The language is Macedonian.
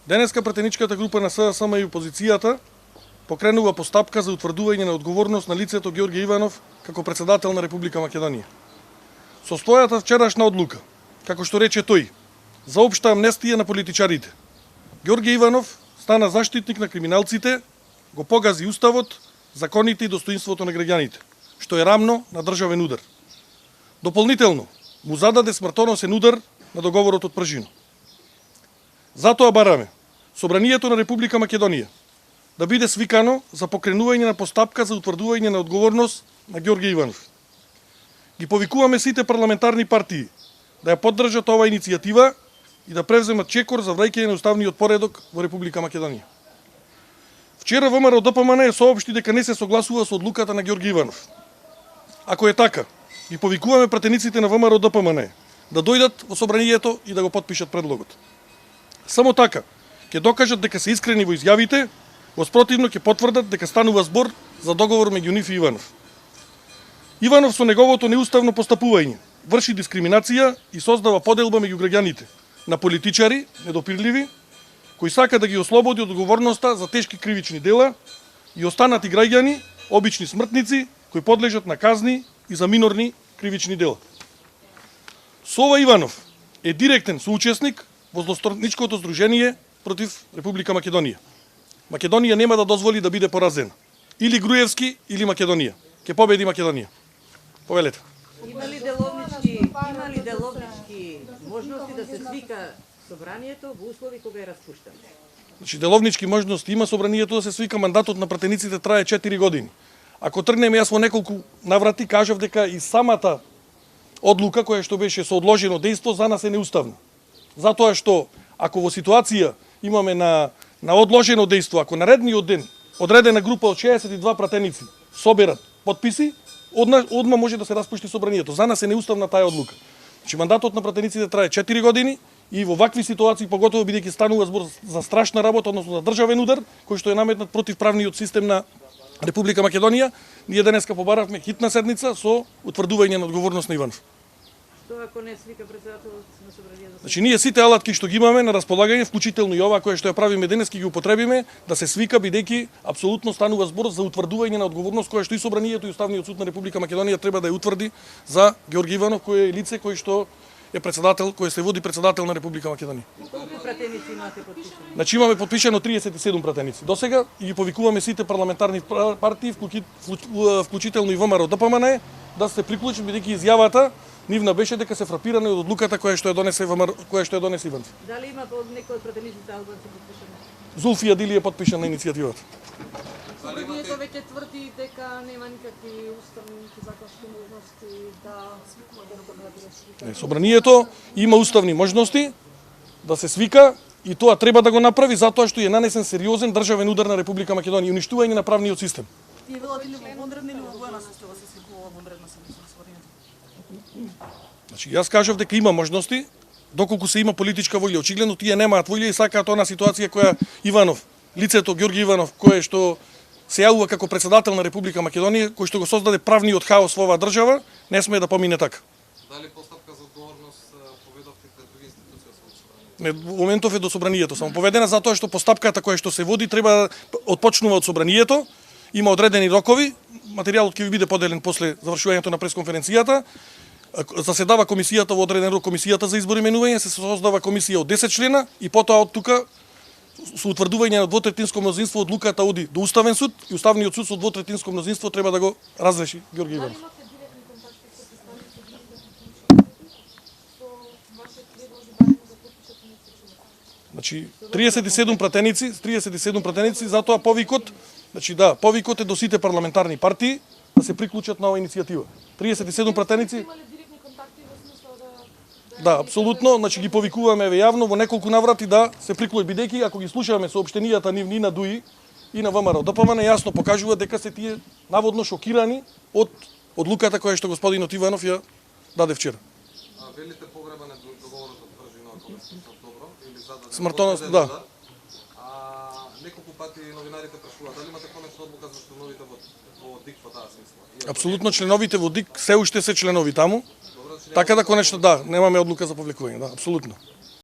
Денеска пратеничката група на СДСМ и опозицијата покренува постапка за утврдување на одговорност на лицето Ѓорѓе Иванов како председател на Република Македонија. Со својата вчерашна одлука, како што рече тој, за општа амнестија на политичарите, Ѓорѓе Иванов стана заштитник на криминалците, го погази уставот, законите и достоинството на граѓаните, што е рамно на државен удар. Дополнително, му зададе смртоносен удар на договорот од Пржино. Затоа бараме Собранието на Република Македонија да биде свикано за покренување на постапка за утврдување на одговорност на Ѓорѓе Иванов. Ги повикуваме сите парламентарни партии да ја поддржат оваа иницијатива и да превземат чекор за враќање на уставниот поредок во Република Македонија. Вчера ВМРО ДПМН соопшти дека не се согласува со одлуката на Ѓорѓе Иванов. Ако е така, ги повикуваме пратениците на ВМРО ДПМН да дојдат во собранието и да го потпишат предлогот. Само така ќе докажат дека се искрени во изјавите, во спротивно ќе потврдат дека станува збор за договор меѓу нив и Иванов. Иванов со неговото неуставно постапување врши дискриминација и создава поделба меѓу граѓаните на политичари, недопирливи, кои сака да ги ослободи од одговорноста за тешки кривични дела и останати граѓани, обични смртници, кои подлежат на казни и за минорни кривични дела. Со ова Иванов е директен соучесник во злостраничкото здружение против Република Македонија. Македонија нема да дозволи да биде поразена. Или Груевски, или Македонија. Ќе победи Македонија. Повелете. Има ли деловнички можности да се свика собранието во услови кога е распуштено? Значи, деловнички можности има собранието да се свика, мандатот на пратениците трае 4 години. Ако тргнеме, јас во неколку наврати кажав дека и самата одлука која што беше со одложено дејство за нас е неуставна. Затоа што ако во ситуација имаме на одложено дејство, ако наредниот ден одредена група од 62 пратеници соберат потписи, одма може да се распушти собранието. За нас е неуставна таа одлука. Значи мандатот на пратениците трае 4 години и во вакви ситуации, поготово бидејќи станува збор за страшна работа, односно за државен удар, кој што е наметнат против правниот систем на Република Македонија, ние денеска побаравме хитна седница со утврдување на одговорност на Иванов. Што ако не свика председателот на собранието? Значи ние сите алатки што ги имаме на располагање, вклучително и ова кое што ја правиме денес, ќе ги употребиме да се свика, бидејќи апсолутно станува збор за утврдување на одговорност која што и собранието и Уставниот суд на Република Македонија треба да ја утврди за Ѓорѓе Иванов, кој е лице кој што е председател, кој се води председател на Република Македонија. Колку пратеници имате потпишани? Значи имаме потпишано 37 пратеници досега и ги повикуваме сите парламентарни партии, вклучително и ВМРО ДПМН, да се приклучат, бидејќи изјавата нивна беше дека се фрапирани од одлуката која што ја донесе Иванов. Дали има од некој од пратениците албанци потпишани? Зулфија Дили е потпишана на иницијативата. Собранието веќе тврди дека нема никакви уставни нити законски можности да свикува. Собранието има уставни можности да се свика и тоа треба да го направи затоа што е нанесен сериозен државен удар на Република Македонија и уништување на правниот систем. Тие велате ли во вонредна или во воена состојба се свикува вонредна седница на собранието? Значи јас кажав дека има можности, доколку се има политичка волја. Очигледно тие немаат волја и сакаат она ситуација која Иванов, лицето Ѓорѓе Иванов, кое што се јавува како председател на Република Македонија, кој што го создаде правниот хаос во оваа држава, не смее да помине така. Дали постапка за одговорност поведовте пред други институции со собранието? Не, во моментов е до собранието, само поведена затоа што постапката која што се води треба отпочнува од собранието, има одредени рокови, материјалот ќе ви биде поделен после завршувањето на пресконференцијата. Заседава комисијата во одреден рок, комисијата за избор и именување, се создава комисија од 10 члена и потоа од тука со утврдување на двотретинско мнозинство одлуката оди до Уставен суд и Уставниот суд со двотретинско мнозинство треба да го разреши Ѓорѓе Иванов. Дали имате директни контакти со представници да со ваше предложи барем да потпишат иницијативата? Значи 37 пратеници, затоа повикот, значи да, повикот е до сите парламентарни партии да се приклучат на оваа иницијатива. 37 пратеници. Имале директни контакти во смисла Да, апсолутно, значи ги повикуваме јавно во неколку наврати да се приклучат, бидејќи ако ги слушаме соопштенијата нивни на ДУИ и на ВМРО ДПМН јасно покажува дека се тие наводно шокирани од одлуката која што господинот Иванов ја даде вчера. Велите погребане договорот од Пржино, ако се добро, или зададен? Смртоност, да. Неколку пати новинарите прашуваат дали имате конечна одлука за членовите во ДИК во таа смисла? Апсолутно членовите во ДИК се уште се членови таму. Така да конечно да, немаме одлука за повлекување, да, апсолутно.